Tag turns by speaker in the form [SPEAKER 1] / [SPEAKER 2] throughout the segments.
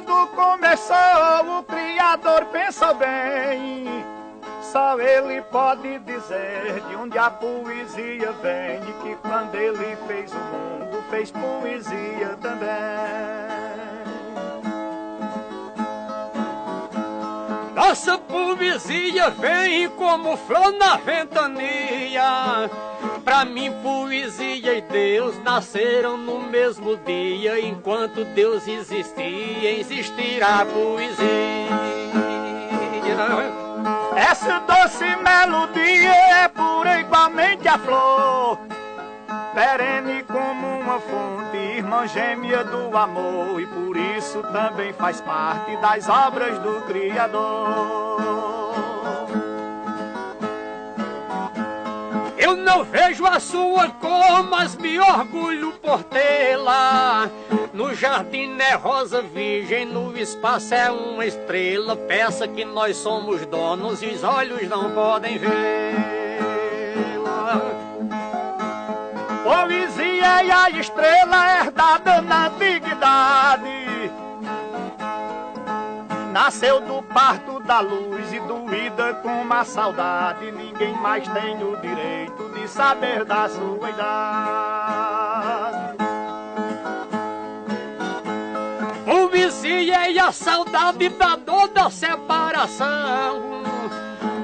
[SPEAKER 1] mundo começou, o Criador pensou bem. Só ele pode dizer de onde a poesia vem, e que quando ele fez o mundo, fez poesia também.
[SPEAKER 2] Nossa poesia vem como flor na ventania. Pra mim poesia e Deus nasceram no mesmo dia. Enquanto Deus existia, existirá a poesia.
[SPEAKER 1] Essa doce melodia é pura igualmente a flor, perene como uma fonte, irmã gêmea do amor, e por isso também faz parte das obras do Criador.
[SPEAKER 2] Eu não vejo a sua cor, mas me orgulho por tê-la. No jardim é rosa virgem, no espaço é uma estrela. Peça que nós somos donos e os olhos não podem vê-la.
[SPEAKER 1] Poesia e a estrela herdada na antiguidade, nasceu do parto da luz e doída com a saudade. Ninguém mais tem o direito de saber da sua idade.
[SPEAKER 2] Poesia e a saudade da dor da separação,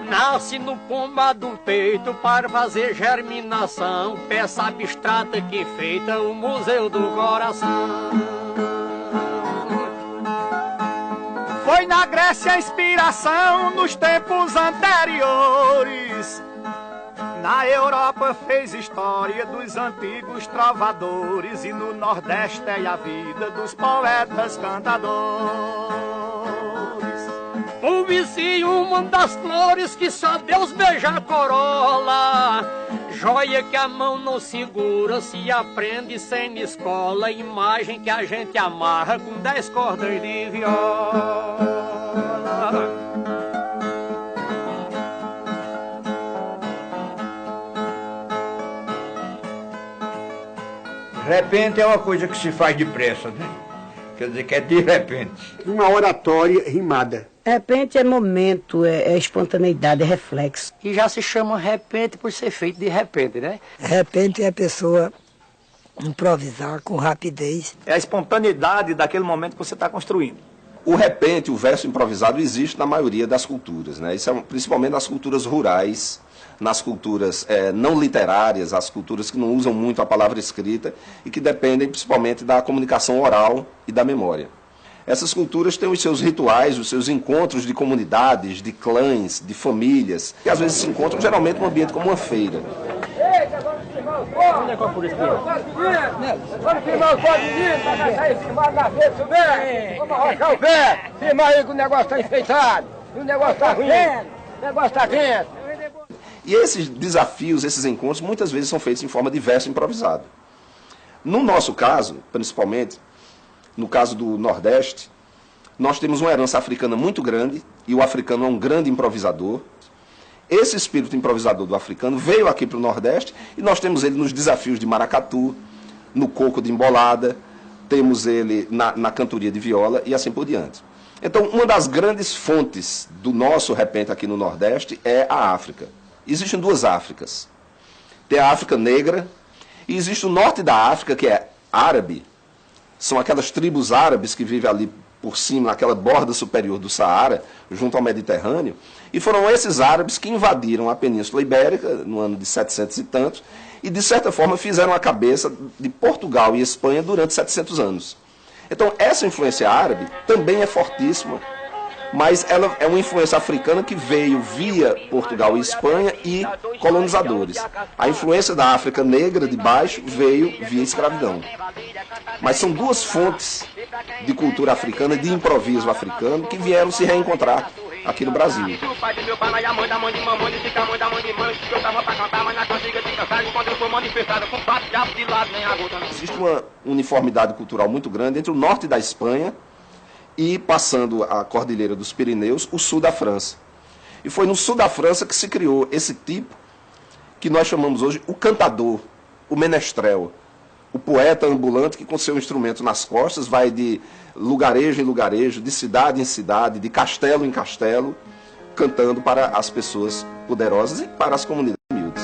[SPEAKER 2] nasce no pomba do peito para fazer germinação. Peça abstrata que enfeita o museu do coração.
[SPEAKER 1] Foi na Grécia a inspiração nos tempos anteriores. Na Europa fez história dos antigos trovadores, e no Nordeste é a vida dos poetas cantadores.
[SPEAKER 2] Poesia, uma das flores que só Deus beija a corola. Joia que a mão não segura, se aprende sem escola. Imagem que a gente amarra com 10 cordas de viola.
[SPEAKER 3] Repente é uma coisa que se faz depressa, né? Quer dizer que é de repente.
[SPEAKER 4] Uma oratória rimada.
[SPEAKER 5] Repente é momento, é espontaneidade, é reflexo.
[SPEAKER 6] E já se chama repente por ser feito de repente, né?
[SPEAKER 7] Repente é a pessoa improvisar com rapidez.
[SPEAKER 1] É a espontaneidade daquele momento que você está construindo.
[SPEAKER 8] O repente, o verso improvisado, existe na maioria das culturas, né? Isso é principalmente nas culturas rurais, nas culturas não literárias, as culturas que não usam muito a palavra escrita e que dependem principalmente da comunicação oral e da memória. Essas culturas têm os seus rituais, os seus encontros de comunidades, de clãs, de famílias, que às vezes se encontram geralmente num ambiente como uma feira.
[SPEAKER 6] Onde é que é por isso aqui? Vamos firmar o código de para deixar aí firmar na frente, subir. Vamos arrochar o pé. Firma aí que o negócio está enfeitado. E o negócio está ruim. O negócio está quente.
[SPEAKER 8] E esses desafios, esses encontros, muitas vezes são feitos em forma de verso improvisado. No nosso caso, principalmente, no caso do Nordeste, nós temos uma herança africana muito grande, e o africano é um grande improvisador. Esse espírito improvisador do africano veio aqui para o Nordeste, e nós temos ele nos desafios de maracatu, no coco de embolada, temos ele na cantoria de viola e assim por diante. Então, uma das grandes fontes do nosso repente aqui no Nordeste é a África. Existem duas Áfricas. Tem a África negra e existe o norte da África, que é árabe. São aquelas tribos árabes que vivem ali por cima, naquela borda superior do Saara, junto ao Mediterrâneo. E foram esses árabes que invadiram a Península Ibérica, no ano de 700 e tantos, e de certa forma fizeram a cabeça de Portugal e Espanha durante 700 anos. Então essa influência árabe também é fortíssima, mas ela é uma influência africana que veio via Portugal e Espanha e colonizadores. A influência da África negra de baixo veio via escravidão. Mas são duas fontes de cultura africana, de improviso africano, que vieram se reencontrar aqui no Brasil. Existe uma uniformidade cultural muito grande entre o norte da Espanha e, passando a Cordilheira dos Pirineus, o sul da França. E foi no sul da França que se criou esse tipo que nós chamamos hoje o cantador, o menestrel. o poeta ambulante que com seu instrumento nas costas vai de lugarejo em lugarejo, de cidade em cidade, de castelo em castelo, cantando para as pessoas poderosas e para as comunidades humildes.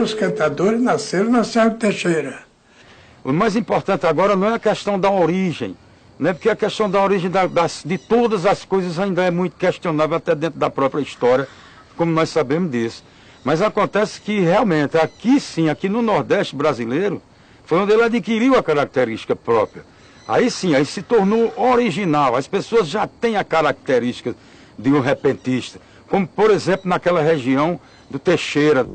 [SPEAKER 9] Os cantadores nasceram na Serra do Teixeira.
[SPEAKER 10] O mais importante agora não é a questão da origem, né? Porque a questão da origem de todas as coisas ainda é muito questionável, até dentro da própria história, como nós sabemos disso. Mas acontece que realmente aqui sim, aqui no Nordeste brasileiro, foi onde ele adquiriu a característica própria. Aí sim, aí se tornou original. As pessoas já têm a característica de um repentista, como por exemplo naquela região do Teixeira.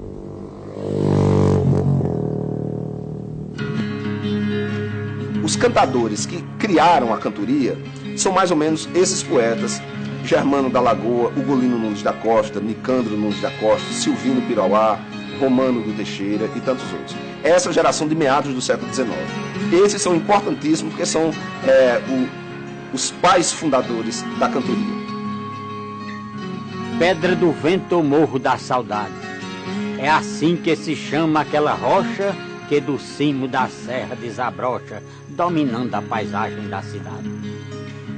[SPEAKER 8] Os cantadores que criaram a cantoria são mais ou menos esses poetas: Germano da Lagoa, Ugolino Nunes da Costa, Nicandro Nunes da Costa, Silvino Pirauá, Romano do Teixeira e tantos outros. Essa geração de meados do século XIX. Esses são importantíssimos porque são os pais fundadores da cantoria.
[SPEAKER 11] Pedra do Vento ou Morro da Saudade. É assim que se chama aquela rocha que do cimo da serra desabrocha, dominando a paisagem da cidade.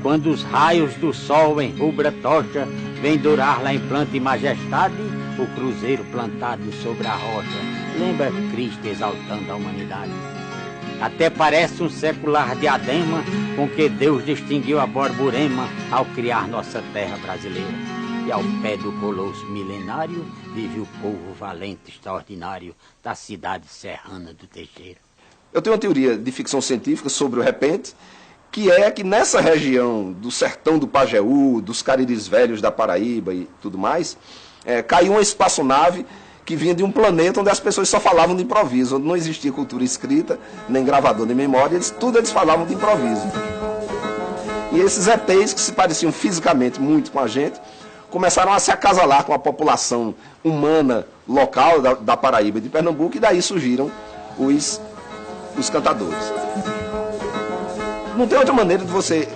[SPEAKER 11] Quando os raios do sol em rubra tocha vem dourar lá em planta e majestade, o cruzeiro plantado sobre a rocha lembra Cristo exaltando a humanidade. Até parece um secular diadema com que Deus distinguiu a Borborema ao criar nossa terra brasileira. E ao pé do colosso milenário vive o povo valente extraordinário da cidade serrana do Teixeira.
[SPEAKER 8] Eu tenho uma teoria de ficção científica sobre o repente, que é que nessa região do sertão do Pajeú, dos Cariris Velhos da Paraíba e tudo mais, caiu uma espaçonave que vinha de um planeta onde as pessoas só falavam de improviso, onde não existia cultura escrita, nem gravador, nem memória, tudo eles falavam de improviso. E esses ETs, que se pareciam fisicamente muito com a gente, começaram a se acasalar com a população humana local da Paraíba e de Pernambuco, e daí surgiram os cantadores. Não tem outra maneira de você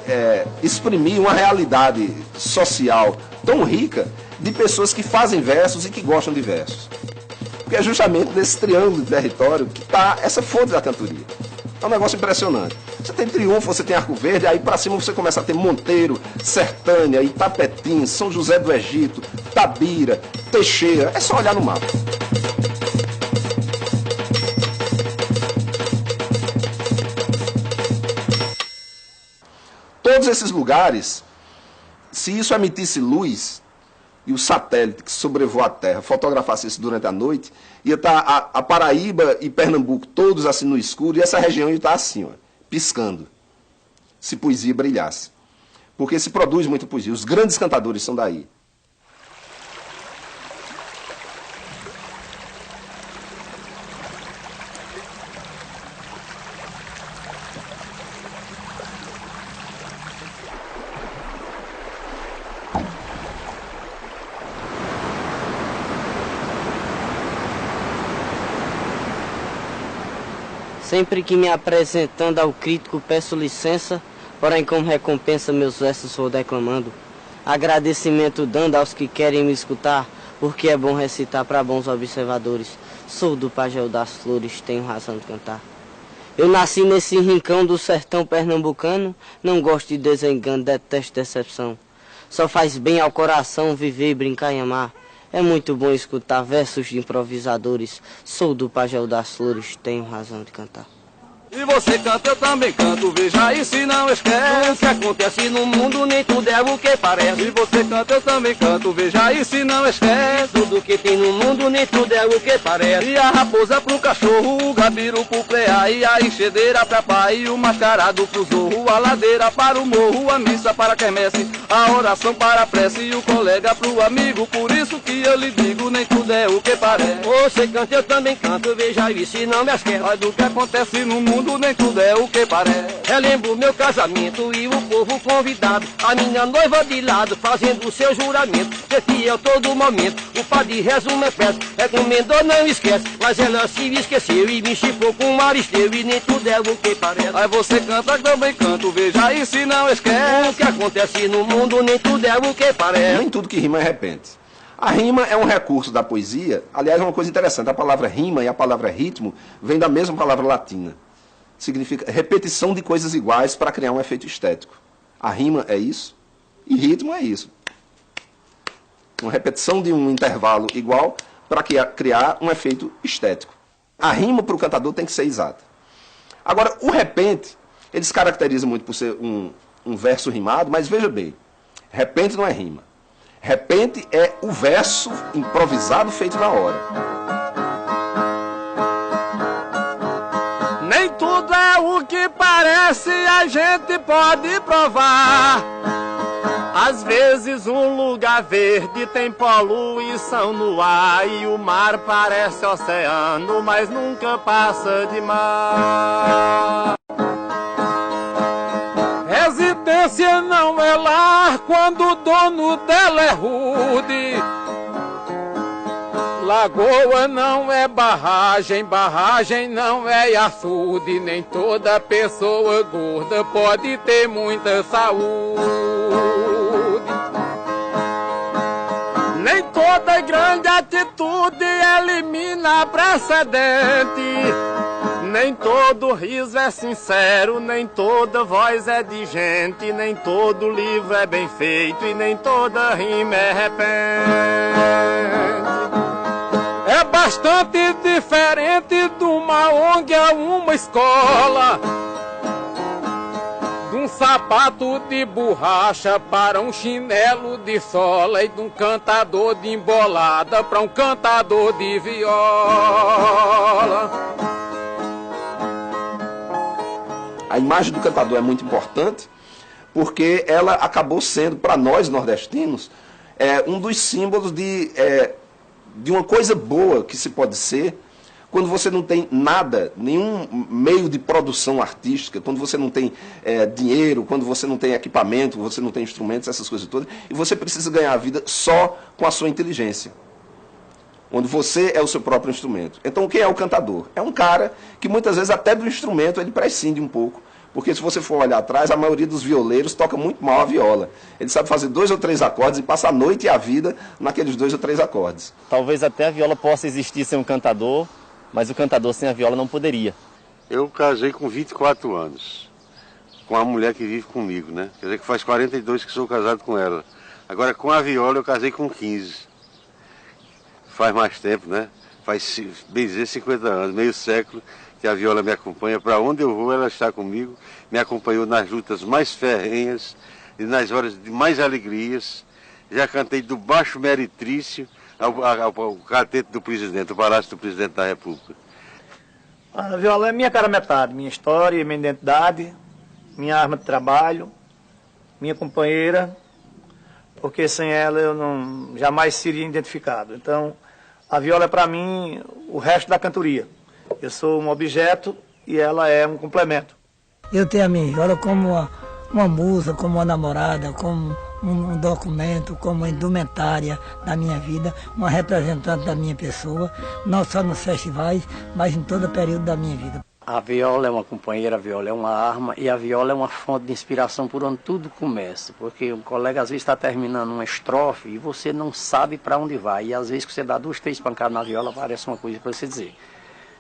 [SPEAKER 8] exprimir uma realidade social tão rica de pessoas que fazem versos e que gostam de versos. Porque é justamente nesse triângulo de território que está essa fonte da cantoria. É um negócio impressionante. Você tem Triunfo, você tem Arco Verde, aí para cima você começa a ter Monteiro, Sertânia, Itapetim, São José do Egito, Tabira, Teixeira. É só olhar no mapa. Todos esses lugares, se isso emitisse luz, e o satélite que sobrevoa a Terra fotografasse isso durante a noite, ia estar a Paraíba e Pernambuco todos assim no escuro, e essa região ia estar assim, ó, piscando, se poesia brilhasse. Porque se produz muita poesia, os grandes cantadores são daí.
[SPEAKER 12] Sempre que me apresentando ao crítico peço licença, porém como recompensa meus versos vou declamando. Agradecimento dando aos que querem me escutar, porque é bom recitar para bons observadores. Sou do Pajeú das Flores, tenho razão de cantar. Eu nasci nesse rincão do sertão pernambucano, não gosto de desengano, detesto decepção. Só faz bem ao coração viver, brincar e amar. É muito bom escutar versos de improvisadores. Sou do Pajeú das Flores, tenho razão de cantar.
[SPEAKER 13] E você canta, eu também canto, veja aí se não esquece. O que acontece no mundo nem tudo é o que parece. E você canta, eu também canto, veja aí se não esquece.
[SPEAKER 12] Tudo que tem no mundo nem tudo é o que parece.
[SPEAKER 13] E a raposa pro cachorro, o gabiru pro preá. aí a enxedeira pra pai, o mascarado pro zorro, a ladeira para o morro, a missa para a quermesse, a oração para a prece e o colega pro amigo. Por isso que eu lhe digo, nem tudo é o que parece.
[SPEAKER 2] Você canta, eu também canto, veja isso e não me esquece.
[SPEAKER 13] Mas do que acontece no mundo, nem tudo é o que parece.
[SPEAKER 2] Relembro meu casamento e o povo convidado, a minha noiva de lado, fazendo o seu juramento, ser fiel todo momento, o padre reza uma peça, recomendou, não esquece, mas ela se esqueceu e me chifrou com um maristeu, e nem tudo é o que parece.
[SPEAKER 13] Aí você canta, também canto, veja isso e não esquece.
[SPEAKER 2] O que acontece no mundo, nem tudo é o que parece.
[SPEAKER 8] Nem tudo que rima é repente. A rima é um recurso da poesia, aliás, é uma coisa interessante, a palavra rima e a palavra ritmo vem da mesma palavra latina. Significa repetição de coisas iguais para criar um efeito estético. A rima é isso e ritmo é isso. Uma repetição de um intervalo igual para criar um efeito estético. A rima para o cantador tem que ser exata. Agora, o repente, ele se caracteriza muito por ser um verso rimado, mas veja bem, repente não é rima. Repente é o verso improvisado feito na hora.
[SPEAKER 1] Nem tudo é o que parece, a gente pode provar. Às vezes um lugar verde tem poluição no ar e o mar parece oceano, mas nunca passa de mar. Residência não é lar quando o dono dela é rude. Lagoa não é barragem, barragem não é açude. Nem toda pessoa gorda pode ter muita saúde. Nem toda grande atitude elimina precedente. Nem todo riso é sincero, nem toda voz é de gente, nem todo livro é bem feito e nem toda rima é repente. É bastante diferente de uma ONG a uma escola, de um sapato de borracha para um chinelo de sola e de um cantador de embolada para um cantador de viola.
[SPEAKER 8] A imagem do cantador é muito importante porque ela acabou sendo, para nós nordestinos, um dos símbolos de uma coisa boa que se pode ser quando você não tem nada, nenhum meio de produção artística, quando você não tem dinheiro, quando você não tem equipamento, você não tem instrumentos, essas coisas todas, e você precisa ganhar a vida só com a sua inteligência. Onde você é o seu próprio instrumento. Então, quem é o cantador? É um cara que muitas vezes até do instrumento ele prescinde um pouco. Porque se você for olhar atrás, a maioria dos violeiros toca muito mal a viola. Ele sabe fazer 2 ou 3 acordes e passa a noite e a vida naqueles 2 ou 3 acordes.
[SPEAKER 14] Talvez até a viola possa existir sem um cantador, mas o cantador sem a viola não poderia.
[SPEAKER 15] Eu casei com 24 anos, com a mulher que vive comigo, né? Quer dizer que faz 42 que sou casado com ela. Agora com a viola eu casei com 15. Faz mais tempo, né? Faz, bem dizer, 50 anos, meio século, que a viola me acompanha. Para onde eu vou, ela está comigo. Me acompanhou nas lutas mais ferrenhas e nas horas de mais alegrias. Já cantei do Baixo Meretrício ao catete do presidente, o Palácio do Presidente da República.
[SPEAKER 1] A viola é minha cara metade, minha história, minha identidade, minha arma de trabalho, minha companheira, porque sem ela eu jamais seria identificado. Então, a viola é para mim o resto da cantoria. Eu sou um objeto e ela é um complemento.
[SPEAKER 7] Eu tenho a minha viola como uma musa, como uma namorada, como um documento, como uma indumentária da minha vida, uma representante da minha pessoa, não só nos festivais, mas em todo o período da minha vida.
[SPEAKER 16] A viola é uma companheira, a viola é uma arma e a viola é uma fonte de inspiração por onde tudo começa. Porque o colega às vezes está terminando uma estrofe e você não sabe para onde vai. E às vezes que você dá 2, 3 pancadas na viola, aparece uma coisa para você dizer.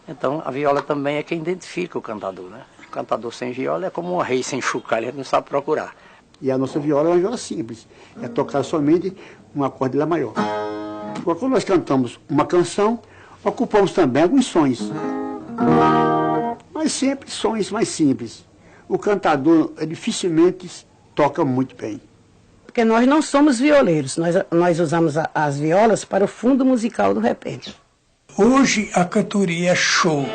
[SPEAKER 16] Então a viola também é quem identifica o cantador, né? O cantador sem viola é como um rei sem chocalho, ele não sabe procurar.
[SPEAKER 4] E a nossa viola é uma viola simples, é tocar somente um acorde lá maior. Agora, quando nós cantamos uma canção, ocupamos também alguns sons. Mas sempre sons mais simples. O cantador dificilmente toca muito bem.
[SPEAKER 5] Porque nós não somos violeiros, nós usamos as violas para o fundo musical do repente.
[SPEAKER 9] Hoje a cantoria é show.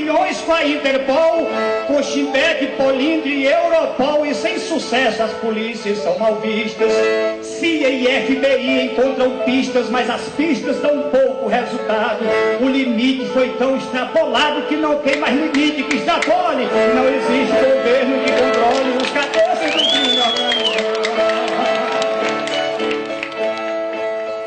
[SPEAKER 1] milhões com a Interpol, Cochimbeg, Polindre e Europol, e sem sucesso as polícias são mal vistas. CIA e FBI encontram pistas, mas as pistas dão pouco resultado. O limite foi tão extrapolado que não tem mais limite que extrapole. Não existe governo que controle os cabeças do crime.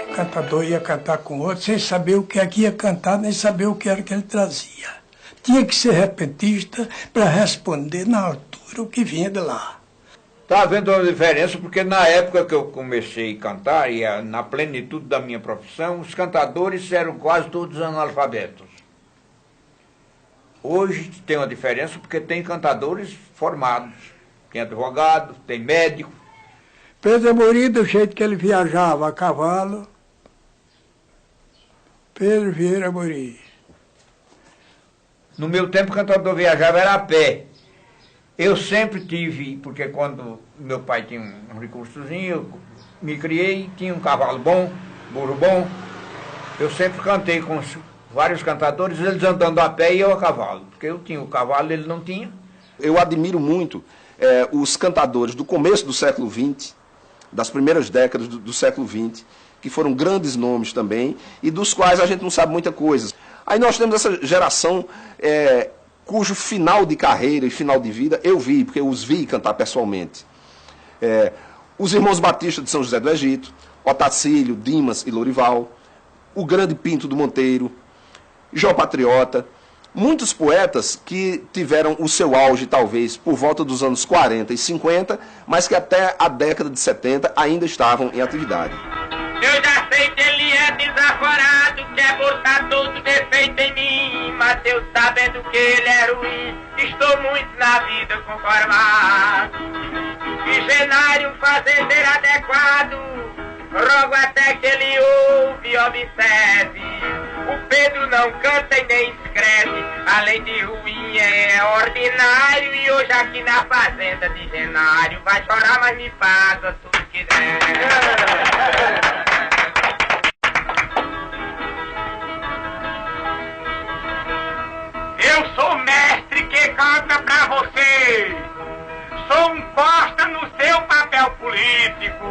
[SPEAKER 9] O cantador ia cantar com outro sem saber o que é que ia cantar, nem saber o que era que ele trazia. Tinha que ser repentista para responder na altura o que vinha de lá.
[SPEAKER 3] Está havendo uma diferença, porque na época que eu comecei a cantar, e na plenitude da minha profissão, os cantadores eram quase todos analfabetos. Hoje tem uma diferença, porque tem cantadores formados, tem advogado, tem médico.
[SPEAKER 9] Pedro Amorim, do jeito que ele viajava a cavalo, Pedro Vieira Amorim.
[SPEAKER 3] No meu tempo, o cantador viajava era a pé. Eu sempre tive, porque quando meu pai tinha um recursozinho, eu me criei, tinha um cavalo bom, burro bom. Eu sempre cantei com vários cantadores, eles andando a pé e eu a cavalo. Porque eu tinha o cavalo, ele não tinha.
[SPEAKER 8] Eu admiro muito os cantadores do começo do século XX, das primeiras décadas do século XX, que foram grandes nomes também, e dos quais a gente não sabe muita coisa. Aí nós temos essa geração cujo final de carreira e final de vida eu vi, porque eu os vi cantar pessoalmente. Os irmãos Batista de São José do Egito, Otacílio, Dimas e Lourival, o grande Pinto do Monteiro, Jó Patriota, muitos poetas que tiveram o seu auge, talvez, por volta dos anos 40 e 50, mas que até a década de 70 ainda estavam em atividade.
[SPEAKER 17] Eu já sei que ele é desaforado, quer botar todo defeito em mim, mas eu sabendo que ele é ruim, estou muito na vida conformado. Visionário, fazendeiro adequado, rogo até que ele ouve e observe. O Pedro não canta e nem escreve, além de ruim é ordinário, e hoje aqui na fazenda de Genário vai chorar, mas me paga tudo que der. Eu sou mestre que canta pra você, sou um Costa no seu papel político,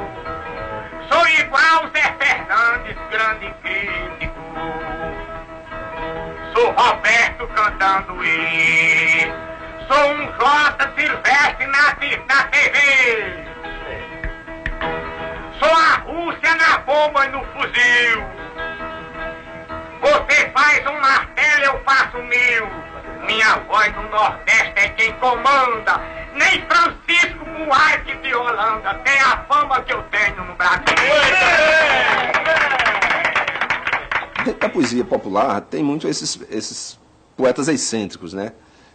[SPEAKER 17] sou igual Zé Fernandes, grande crítico, sou Roberto cantando e sou um J Silvestre na TV, sou a Rússia na bomba e no fuzil. Você faz um martelo, eu faço mil. Minha voz no Nordeste é quem comanda. Nem Francisco Buarque de Holanda tem a fama que eu tenho no Brasil.
[SPEAKER 8] Dentro da poesia popular tem muito esses poetas excêntricos, né?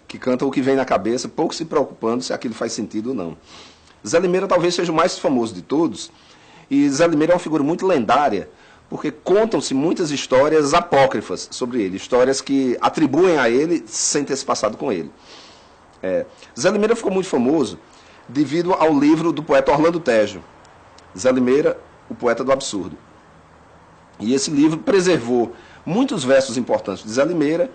[SPEAKER 8] Que cantam o que vem na cabeça, pouco se preocupando se aquilo faz sentido ou não. Zé Limeira talvez seja o mais famoso de todos. E Zé Limeira é uma figura muito lendária, porque contam-se muitas histórias apócrifas sobre ele, histórias que atribuem a ele sem ter se passado com ele. Zé Limeira ficou muito famoso devido ao livro do poeta Orlando Tejo, Zé Limeira, o poeta do absurdo. E esse livro preservou muitos versos importantes de Zé Limeira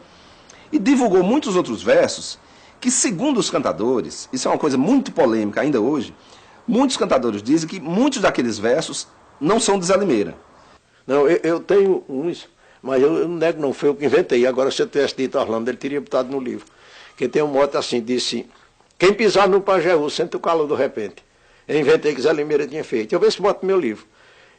[SPEAKER 8] e divulgou muitos outros versos que, segundo os cantadores, isso é uma coisa muito polêmica ainda hoje, muitos cantadores dizem que muitos daqueles versos não são de Zé Limeira.
[SPEAKER 18] Não, eu tenho uns, mas eu não nego não, foi eu que inventei. Agora, se eu tivesse dito Orlando, ele teria botado no livro. Que tem um mote assim, disse, quem pisar no Pajeú, sente o calor do repente. Eu inventei que Zé Limeira tinha feito. Eu vejo se bota no meu livro.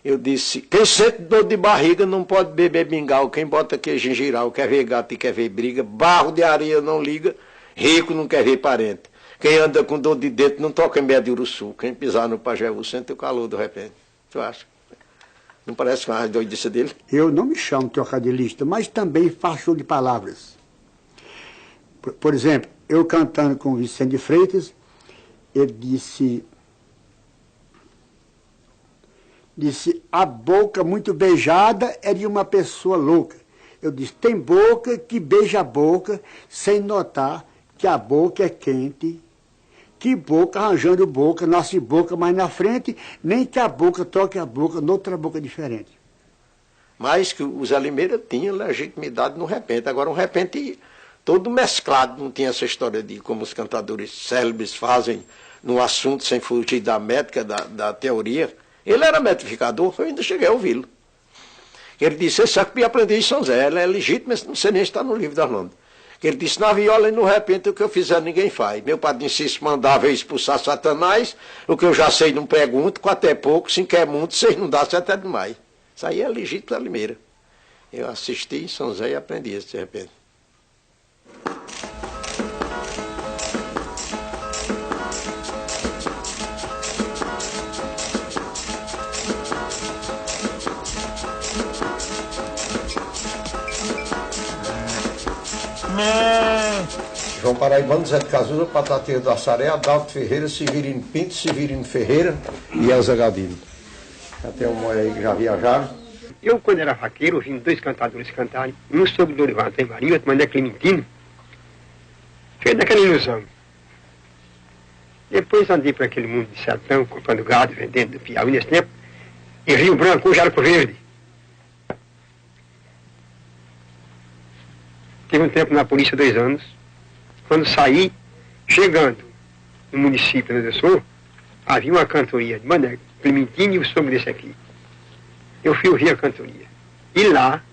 [SPEAKER 18] Eu disse, quem sente dor de barriga não pode beber mingau, quem bota queijo em giral, quer ver gato e quer ver briga, barro de areia não liga, rico não quer ver parente. Quem anda com dor de dentro não toca em pé de uruçu, quem pisar no Pajeú, sente o calor do repente. Tu acha? Não parece uma doidice dele?
[SPEAKER 4] Eu não me chamo trocadilhista, mas também faço jogo de palavras. Por exemplo, eu cantando com o Vicente de Freitas, ele disse, a boca muito beijada é de uma pessoa louca. Eu disse, tem boca que beija a boca sem notar que a boca é quente. Que boca arranjando boca, nasce boca mais na frente, nem que a boca toque a boca noutra boca diferente.
[SPEAKER 18] Mas que o Zé Limeira tinha legitimidade no repente. Agora, um repente todo mesclado, não tinha essa história de como os cantadores célebres fazem no assunto sem fugir da métrica, da teoria. Ele era metrificador, eu ainda cheguei a ouvi-lo. Ele disse, esse saco que aprender em São Zé, ela é legítima, não sei nem se está no livro da Orlando. Ele disse, na viola e no repente o que eu fizer ninguém faz. Meu padre Cícero mandava eu expulsar Satanás, o que eu já sei não pergunto, com até pouco, se quer muito, se não dá, se até demais. Isso aí é legítimo da Limeira. Eu assisti em São Zé e aprendi isso de repente. João Paraibano, Zé de Casusa, Patateiro da Saré, Adalto Ferreira, Severino Pinto, Severino Ferreira e Elza Galdino. Já tem um aí que já viajaram.
[SPEAKER 6] Eu, quando era vaqueiro, ouvi 2 cantadores cantarem, um sobre Dorival tem Maria, outro Mané Clementino, fez daquela ilusão. Depois andei por aquele mundo de sertão, comprando gado, vendendo do Piauí nesse tempo, em Rio Branco, hoje Arco Verde. Tive um tempo na polícia 2 anos. Quando saí, chegando no município onde eu sou, havia uma cantoria de Mané Clementino e o sogro desse aqui. Eu fui ouvir a cantoria. E lá,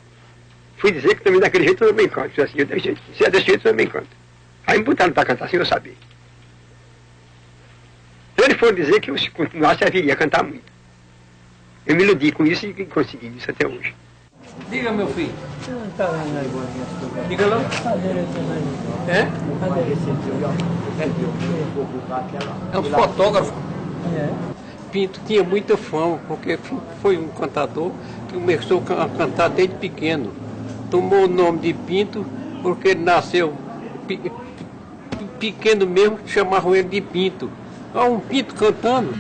[SPEAKER 6] fui dizer que também daquele jeito eu também canto. Assim, se é desse jeito eu também canto. Aí me botaram para cantar sem eu saber. Se ele for dizer que eu, se continuasse, eu viria a cantar muito. Eu me iludi com isso e consegui isso até hoje.
[SPEAKER 2] Diga, meu filho. Diga lá. É? É um fotógrafo. Pinto tinha muita fama, porque foi um cantador que começou a cantar desde pequeno. Tomou o nome de Pinto porque ele nasceu pequeno mesmo, chamavam ele de Pinto. Um Pinto cantando.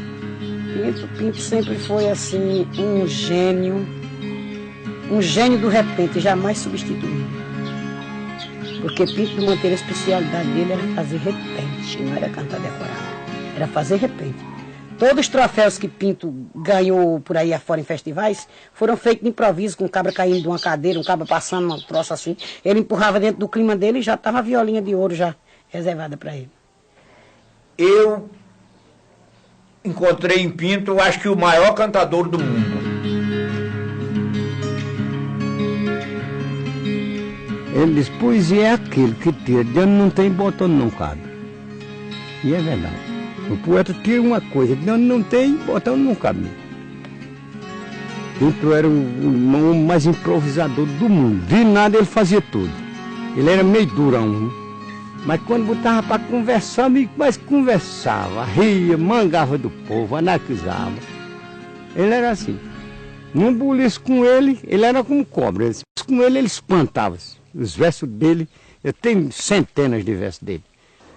[SPEAKER 5] Pinto sempre foi assim, um gênio do repente, jamais substituído. Porque Pinto Monteiro, a especialidade dele era fazer repente, não era cantar decorado, era fazer repente. Todos os troféus que Pinto ganhou por aí afora em festivais foram feitos de improviso, com um cabra caindo de uma cadeira, um cabra passando um troço assim. Ele empurrava dentro do clima dele e já estava a violinha de ouro já reservada para ele.
[SPEAKER 3] Eu encontrei em Pinto, acho que o maior cantador do mundo.
[SPEAKER 19] Ele diz, poesia é aquele que tira, Deus não tem botão não cabe. E é verdade. O poeta tira uma coisa, Deus não tem botão não cabe. Pinto era o mais improvisador do mundo. De nada ele fazia tudo. Ele era meio durão. Mas quando botava para conversar, mas conversava, ria, mangava do povo, anarquizava. Ele era assim. Num buliço com ele era como cobra. Com ele espantava. Os versos dele, eu tenho centenas de versos dele.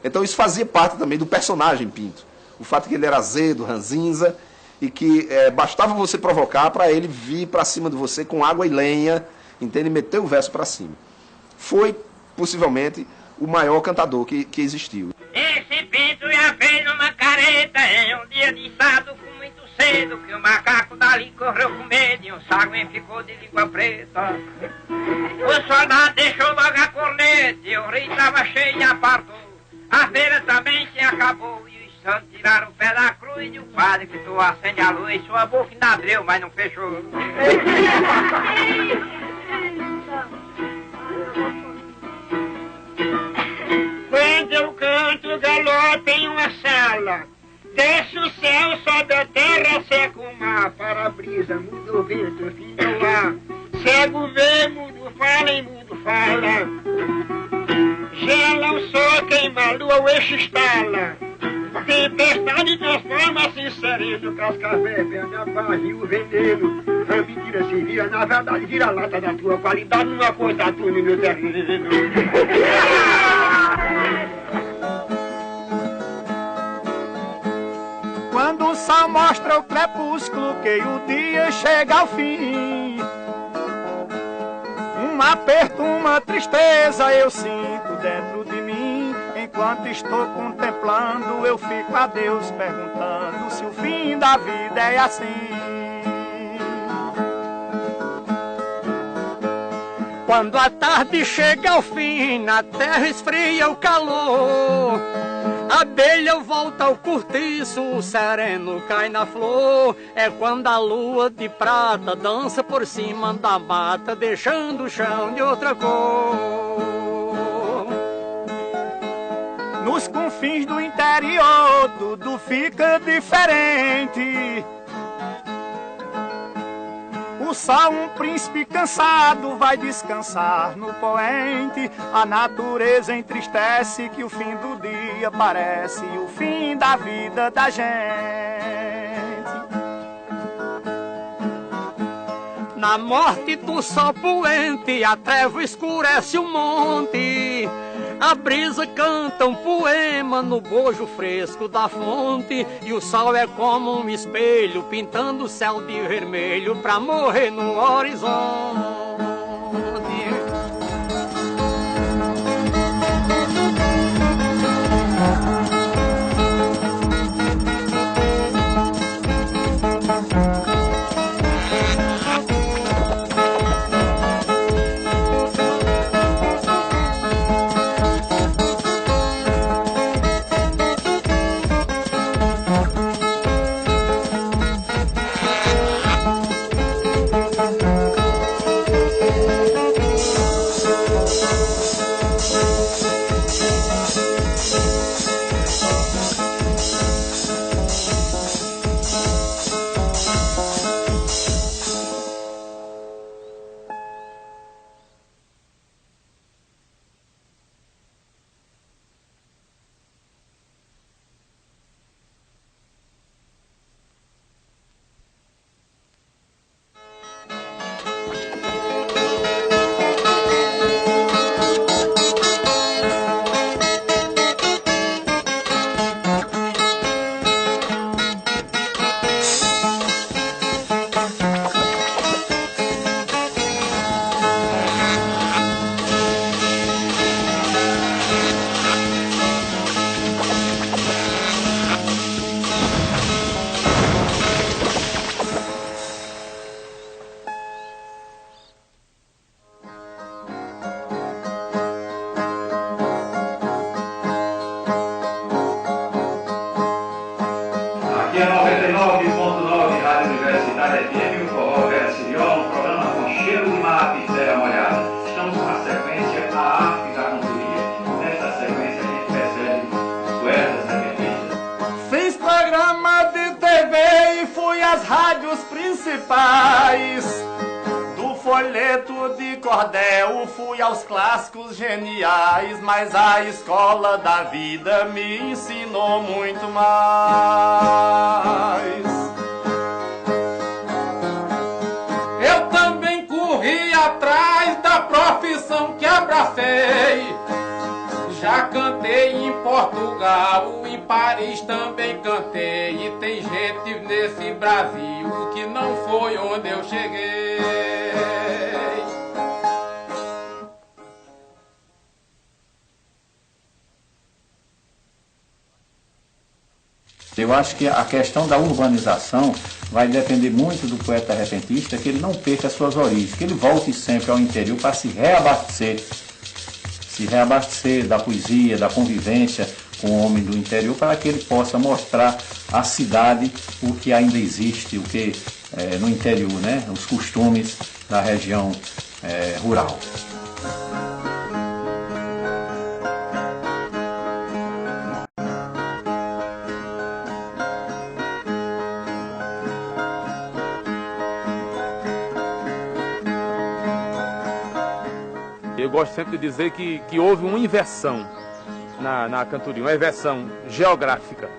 [SPEAKER 8] Então isso fazia parte também do personagem Pinto. O fato que ele era azedo, ranzinza, e que bastava você provocar para ele vir para cima de você com água e lenha, entende? E meter o verso para cima. Foi, possivelmente, o maior cantador que existiu.
[SPEAKER 17] Esse Pinto já fez uma careta em um dia de sábado com muito cedo, que o macaco dali correu com medo e um saguém ficou de língua preta. O soldado deixou logo a corneta e o rio estava cheio e apartou. A feira também se acabou e os santos tiraram o pé da cruz e o padre que tu acende a luz, sua boca ainda abriu, mas não fechou. Quando eu canto galope em uma sala, desce o céu, sobe a terra, seca o mar, para a brisa, muda o vento, finda o ar. Cego vê, mudo fala e mudo fala. Gela o sol, queima a lua, o eixo estala. Tempestade transforma-se em sereno, cascavel, perna, barril, veneno. A mentira se vira, na verdade, vira a lata da tua qualidade, numa coisa tua no meu terreno.
[SPEAKER 1] Quando o sol mostra o crepúsculo, que o dia chega ao fim, um aperto, uma tristeza eu sinto dentro de mim. Enquanto estou contemplando, eu fico a Deus perguntando se o fim da vida é assim.
[SPEAKER 2] Quando a tarde chega ao fim, na terra esfria o calor. A abelha volta ao cortiço, o sereno cai na flor. É quando a lua de prata dança por cima da mata, deixando o chão de outra cor.
[SPEAKER 1] Nos confins do interior, tudo fica diferente. O sol, um príncipe cansado, vai descansar no poente. A natureza entristece que o fim do dia parece o fim da vida da gente.
[SPEAKER 2] Na morte do sol poente, a treva escurece o monte. A brisa canta um poema no bojo fresco da fonte. E o sol é como um espelho pintando o céu de vermelho pra morrer no horizonte.
[SPEAKER 20] Aqui é 99.9 Rádio Universitária FM, o Forró Vera Siriol, um programa com cheiro de mato e terra molhada. Estamos com a sequência A Arte da Cantoria. Nesta sequência a gente percebe poetas repetistas.
[SPEAKER 1] Fiz programa de TV e fui às rádios principais. Do folheto de cordel fui aos clássicos geniais, mas a escola da vida me ensinou muito mais. Eu também corri atrás da profissão que abracei. Já cantei em Portugal, em Paris também cantei. E tem gente nesse Brasil que não foi onde eu cheguei.
[SPEAKER 21] Eu acho que a questão da urbanização vai depender muito do poeta repentista, que ele não perca as suas origens, que ele volte sempre ao interior para se reabastecer da poesia, da convivência com o homem do interior, para que ele possa mostrar à cidade o que ainda existe, o que no interior, né? Os costumes da região rural.
[SPEAKER 22] Eu gosto sempre de dizer que houve uma inversão na cantoria, uma inversão geográfica.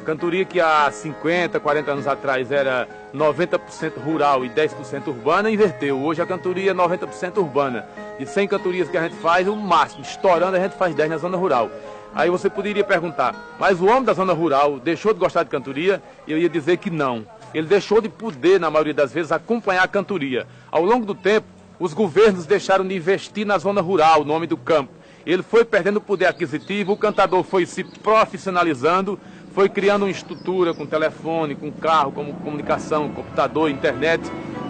[SPEAKER 22] A cantoria que há 50, 40 anos atrás era 90% rural e 10% urbana, inverteu. Hoje a cantoria é 90% urbana. De 100 cantorias que a gente faz, o máximo, estourando, a gente faz 10 na zona rural. Aí você poderia perguntar, mas o homem da zona rural deixou de gostar de cantoria? Eu ia dizer que não. Ele deixou de poder, na maioria das vezes, acompanhar a cantoria. Ao longo do tempo, os governos deixaram de investir na zona rural, no homem do campo. Ele foi perdendo o poder aquisitivo, o cantador foi se profissionalizando, foi criando uma estrutura com telefone, com carro, com comunicação, computador, internet.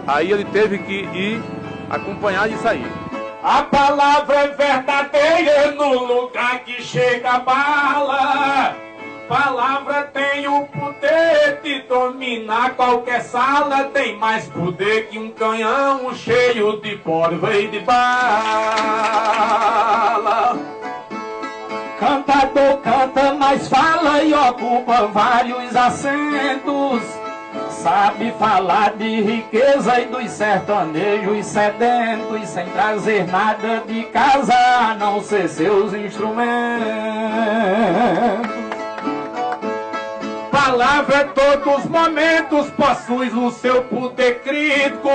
[SPEAKER 22] Aí ele teve que ir acompanhar isso aí.
[SPEAKER 1] A palavra é verdadeira no lugar que chega a bala. Palavra tem o poder de dominar qualquer sala. Tem mais poder que um canhão cheio de pólvora e de bala. Cantador canta, mas fala e ocupa vários assentos. Sabe falar de riqueza e dos sertanejos sedentos, sem trazer nada de casa a não ser seus instrumentos. Palavra todos os momentos possui o seu poder crítico.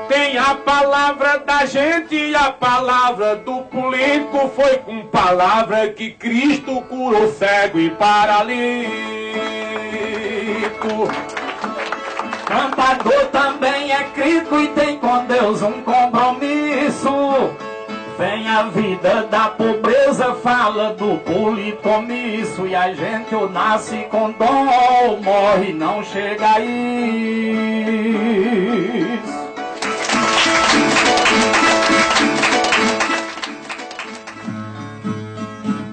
[SPEAKER 1] Tem a palavra da gente e a palavra do político. Foi com palavra que Cristo curou cego e paralítico. Cantador também é crítico e tem com Deus um compromisso. Vem a vida da pobreza, fala do politomiço. E a gente ou nasce com dom ou morre, não chega a isso.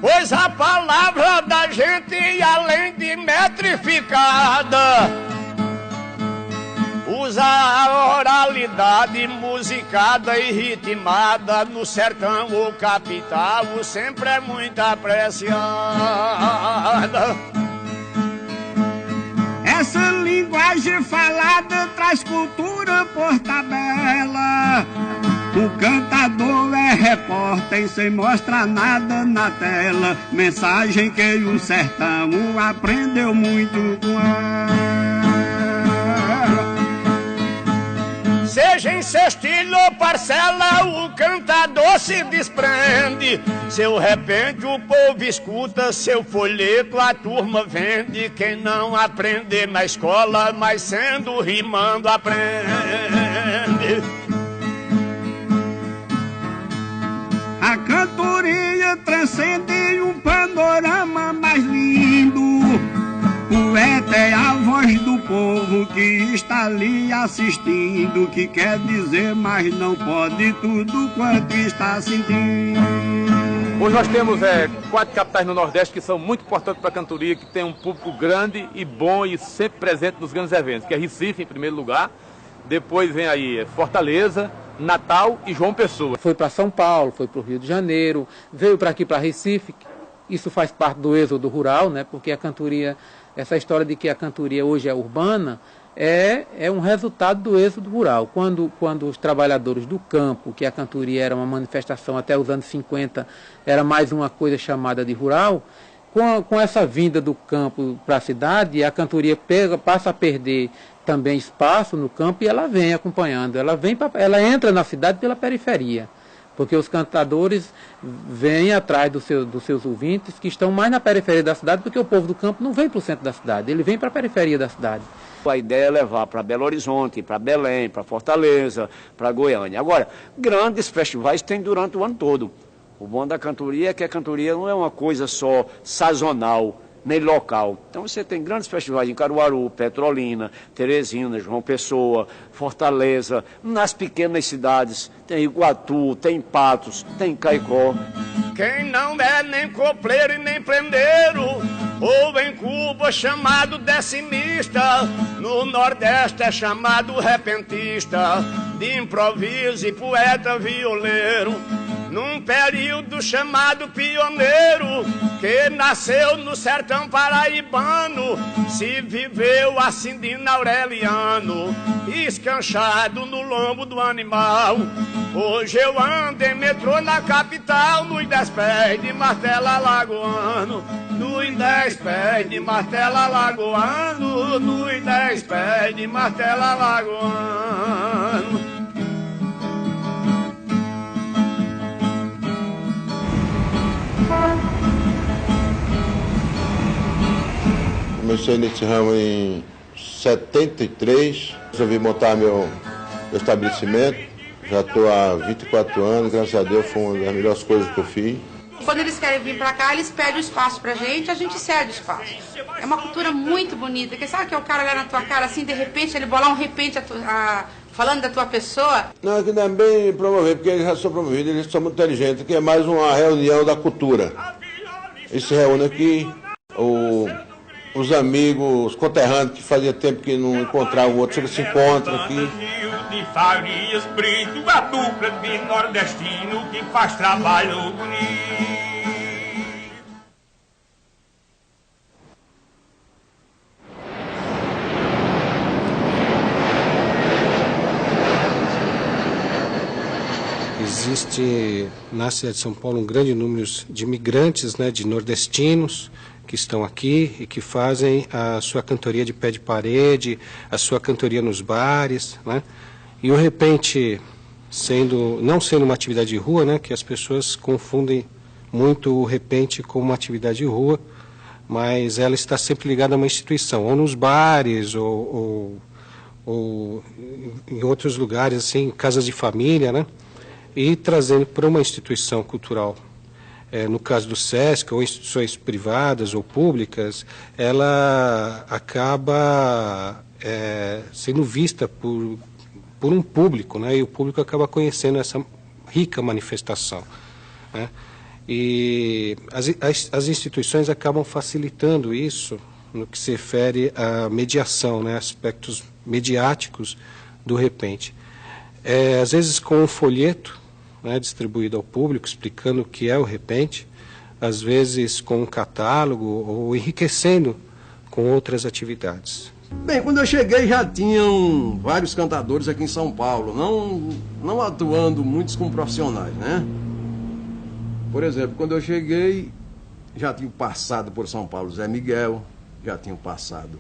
[SPEAKER 1] Pois a palavra da gente, além de metrificada, usa a oralidade musicada e ritmada. No sertão ou capital sempre é muito apreciada. Essa linguagem falada traz cultura por tabela. O cantador é repórter sem mostrar nada na tela. Mensagem que o sertão aprendeu muito com ela. Seja em cestilho ou parcela, o cantador se desprende. Seu repente o povo escuta, seu folheto a turma vende. Quem não aprender na escola, mas sendo rimando aprende. A cantoria transcende um panorama mais lindo. Poeta é a voz do povo que está ali assistindo, que quer dizer, mas não pode tudo quanto está sentindo.
[SPEAKER 22] Hoje nós temos 4 capitais no Nordeste que são muito importantes para a cantoria, que tem um público grande e bom e sempre presente nos grandes eventos, que é Recife em primeiro lugar, depois vem aí Fortaleza, Natal e João Pessoa.
[SPEAKER 10] Foi para São Paulo, foi para o Rio de Janeiro, veio para aqui para Recife. Isso faz parte do êxodo rural, né? Porque a cantoria, essa história de que a cantoria hoje é urbana, é um resultado do êxodo rural. Quando os trabalhadores do campo, que a cantoria era uma manifestação até os anos 50, era mais uma coisa chamada de rural, com essa vinda do campo para a cidade, a cantoria passa a perder também espaço no campo e ela vem acompanhando. Ela entra na cidade pela periferia. Porque os cantadores vêm atrás dos seus ouvintes que estão mais na periferia da cidade, porque o povo do campo não vem para o centro da cidade, ele vem para a periferia da cidade.
[SPEAKER 11] A ideia é levar para Belo Horizonte, para Belém, para Fortaleza, para Goiânia. Agora, grandes festivais tem durante o ano todo. O bom da cantoria é que a cantoria não é uma coisa só sazonal, nem local. Então você tem grandes festivais em Caruaru, Petrolina, Teresina, João Pessoa, Fortaleza, nas pequenas cidades, tem Iguatu, tem Patos, tem Caicó.
[SPEAKER 1] Quem não é nem copleiro e nem prendeiro, ou em Cuba chamado decimista, no Nordeste é chamado repentista, de improviso e poeta violeiro. Num período chamado pioneiro, que nasceu no sertão paraibano, se viveu assim de Aureliano, escanchado no lombo do animal. Hoje eu ando em metrô na capital, nos 10 pés de martelo alagoano, nos 10 pés de martelo alagoano, nos 10 pés de martelo alagoano.
[SPEAKER 23] Comecei nesse ramo em 73, resolvi montar meu estabelecimento, já estou há 24 anos, graças a Deus foi uma das melhores coisas que eu fiz.
[SPEAKER 24] Quando eles querem vir para cá, eles pedem o espaço pra gente, a gente cede o espaço. É uma cultura muito bonita, porque sabe que é o cara olhar na tua cara assim, de repente ele bolar um repente Falando da tua pessoa?
[SPEAKER 23] Não, é que não é bem promover, porque eles já são promovidos, eles são muito inteligentes, que é mais uma reunião da cultura. Eles se reúnem aqui, os amigos, os conterrâneos que fazia tempo que não encontravam o outro, eles se encontram aqui.
[SPEAKER 17] De Farias Brito, a dupla de nordestino que faz trabalho bonito.
[SPEAKER 12] Existe na cidade de São Paulo um grande número de imigrantes, né, de nordestinos, que estão aqui e que fazem a sua cantoria de pé de parede, a sua cantoria nos bares, né? E o repente, não sendo uma atividade de rua, né, que as pessoas confundem muito o repente com uma atividade de rua, mas ela está sempre ligada a uma instituição, ou nos bares, ou em outros lugares, assim, casas de família, né? E trazendo para uma instituição cultural. No caso do SESC, ou instituições privadas ou públicas, ela acaba sendo vista por um público, né? E o público acaba conhecendo essa rica manifestação, né? E as instituições acabam facilitando isso no que se refere à mediação, né? Aspectos mediáticos do repente. Às vezes com um folheto, né, distribuído ao público, explicando o que é o repente, às vezes com um catálogo ou enriquecendo com outras atividades.
[SPEAKER 13] Bem, quando eu cheguei já tinham vários cantadores aqui em São Paulo, não atuando muitos como profissionais, né? Por exemplo, quando eu cheguei, já tinham passado por São Paulo Zé Miguel, já tinham passado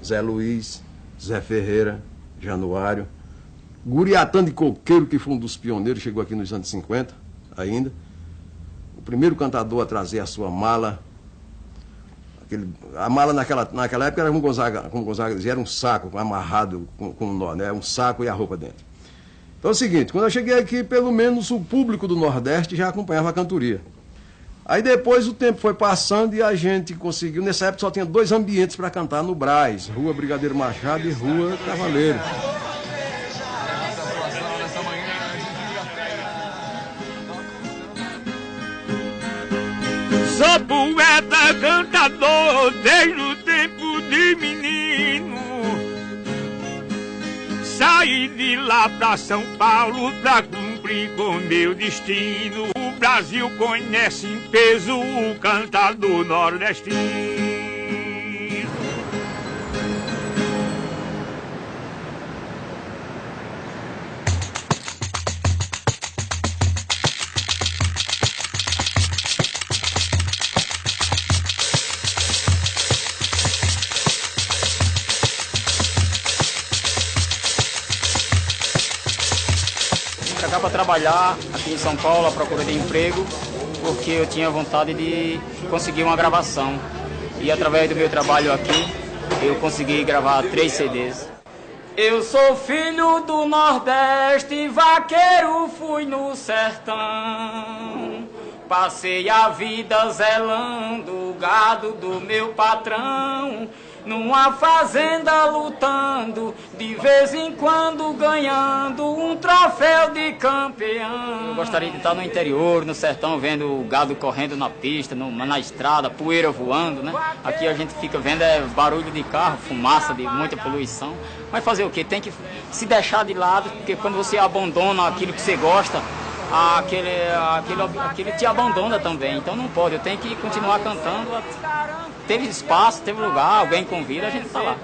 [SPEAKER 13] Zé Luiz, Zé Ferreira, Januário, Guriatã de Coqueiro, que foi um dos pioneiros, chegou aqui nos anos 50 ainda. O primeiro cantador a trazer a sua mala. A mala naquela época era como Gonzaga dizia, era um saco amarrado com um nó, né? Um saco e a roupa dentro. Então é o seguinte, quando eu cheguei aqui, pelo menos o público do Nordeste já acompanhava a cantoria. Aí depois o tempo foi passando e a gente conseguiu, nessa época só tinha 2 ambientes para cantar no Brás, Rua Brigadeiro Machado e Rua Cavaleiro.
[SPEAKER 17] Sou poeta, cantador, desde o tempo de menino. Saí de lá pra São Paulo pra cumprir com meu destino. O Brasil conhece em peso o cantador nordestino.
[SPEAKER 14] Para trabalhar aqui em São Paulo à procura de emprego, porque eu tinha vontade de conseguir uma gravação. E através do meu trabalho aqui, eu consegui gravar 3 CDs. Eu sou filho do Nordeste, vaqueiro fui no sertão. Passei a vida zelando o gado do meu patrão. Numa fazenda lutando, de vez em quando ganhando um troféu de campeão. Eu gostaria de estar no interior, no sertão, vendo o gado correndo na pista, na estrada, poeira voando, né? Aqui a gente fica vendo barulho de carro, fumaça, de muita poluição. Mas fazer o quê? Tem que se deixar de lado, porque quando você abandona aquilo que você gosta, aquele te abandona também. Então não pode, eu tenho que continuar cantando. Teve espaço, teve lugar, alguém convida, a gente tá lá.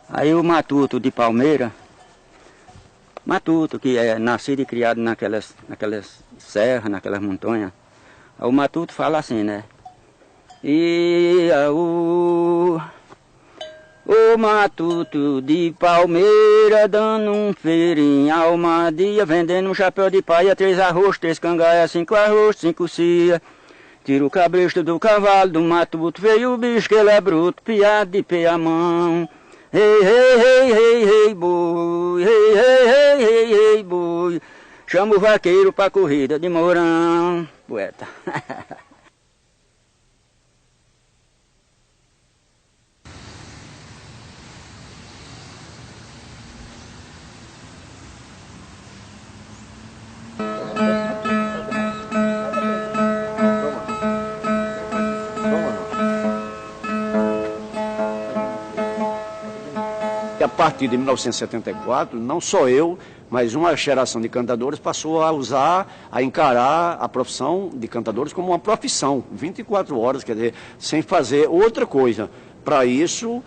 [SPEAKER 15] Aí o Matuto de Palmeira, Matuto que é nascido e criado naquelas serras, naquelas montanhas, aí o Matuto fala assim, né? O Matuto de Palmeira dando um feirinho almadia, vendendo um chapéu de paia, 3 arroz, 3 cangaia, 5 arroz, 5 cia. Tira o cabresto do cavalo do Matuto, veio o bicho que ele é bruto, piado de pé a mão. Ei, ei, ei, ei, ei, boi, ei, ei, ei, ei, ei, boi. chama o vaqueiro pra corrida de Mourão. Poeta.
[SPEAKER 11] A partir de 1974, não só eu, mas uma geração de cantadores passou a usar, a encarar a profissão de cantadores como uma profissão, 24 horas, quer dizer, sem fazer outra coisa. Para isso,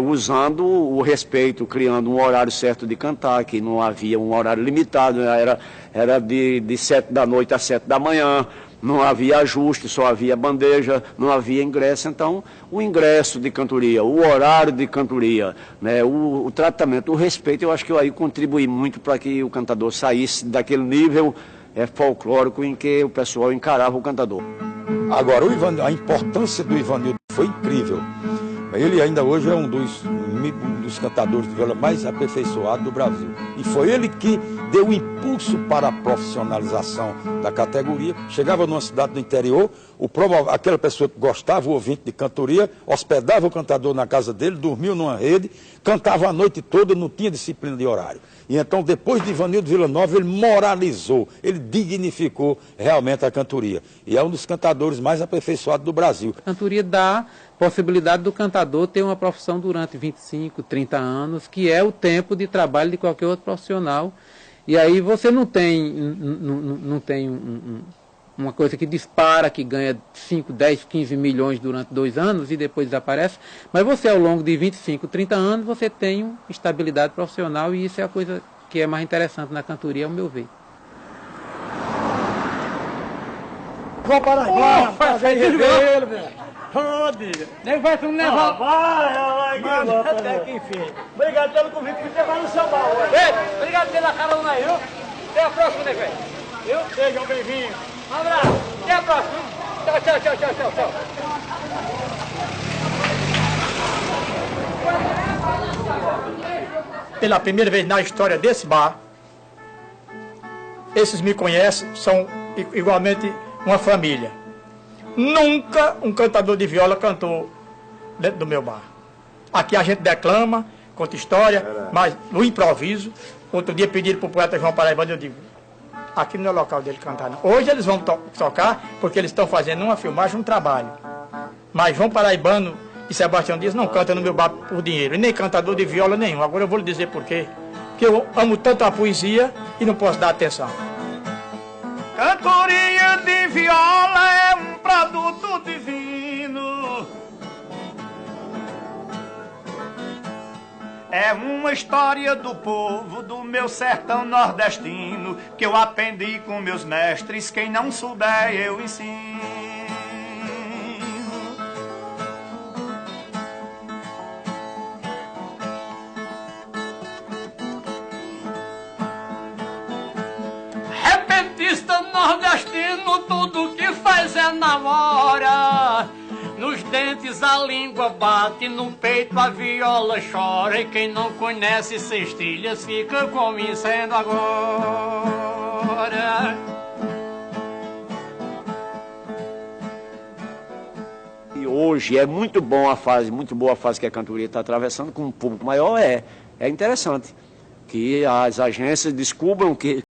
[SPEAKER 11] usando o respeito, criando um horário certo de cantar, que não havia um horário limitado, era de 7 da noite às 7 da manhã. Não havia ajuste, só havia bandeja, não havia ingresso. Então, o ingresso de cantoria, o horário de cantoria, né, o tratamento, o respeito, eu acho que eu aí contribuí muito para que o cantador saísse daquele nível folclórico em que o pessoal encarava o cantador.
[SPEAKER 4] Agora, a importância do Ivanildo foi incrível. Ele ainda hoje é um dos cantadores de viola mais aperfeiçoados do Brasil. E foi ele que deu o impulso para a profissionalização da categoria. Chegava numa cidade do interior, aquela pessoa que gostava, o ouvinte de cantoria, hospedava o cantador na casa dele, dormiu numa rede, cantava a noite toda, não tinha disciplina de horário. E então, depois de Ivanildo Villanova, ele moralizou, ele dignificou realmente a cantoria. E é um dos cantadores mais aperfeiçoados do Brasil.
[SPEAKER 10] A cantoria dá possibilidade do cantador ter uma profissão durante 25, 30 anos, que é o tempo de trabalho de qualquer outro profissional. E aí você não tem uma coisa que dispara, que ganha 5, 10, 15 milhões durante 2 anos e depois desaparece. Mas você, ao longo de 25, 30 anos, você tem estabilidade profissional e isso é a coisa que é mais interessante na cantoria, ao meu ver.
[SPEAKER 2] Vou parar aí, vai revê-lo, velho. Nem vai tu levar.
[SPEAKER 1] Vai, até que enfim. Obrigado pelo convite que você vai no seu baú.
[SPEAKER 2] Obrigado pela carona aí, viu? Até a próxima, né, velho?
[SPEAKER 1] Viu? Sejam bem-vindos.
[SPEAKER 2] Um abraço. Até a próxima. Tchau.
[SPEAKER 1] Pela primeira vez na história desse bar, esses me conhecem, são igualmente uma família. Nunca um cantador de viola cantou dentro do meu bar. Aqui a gente declama, conta história, mas no improviso. Outro dia pediram para o poeta João Paraibano, eu digo, aqui não é o local dele cantar, não. Hoje eles vão tocar porque eles estão fazendo uma filmagem, um trabalho. Mas João Paraibano e Sebastião Dias não cantam no meu bar por dinheiro, e nem cantador de viola nenhum. Agora eu vou lhe dizer por quê. Porque eu amo tanto a poesia e não posso dar atenção. Cantoria de viola é um produto divino. É uma história do povo do meu sertão nordestino, que eu aprendi com meus mestres, quem não souber eu ensino.
[SPEAKER 2] Repentista nordestino, tudo que faz é namora. Nos dentes a língua bate, no peito a viola chora. E quem não conhece cestilhas fica convencendo agora.
[SPEAKER 11] E hoje é muito boa a fase que a cantoria está atravessando, com um público maior, é interessante. Que as agências descubram que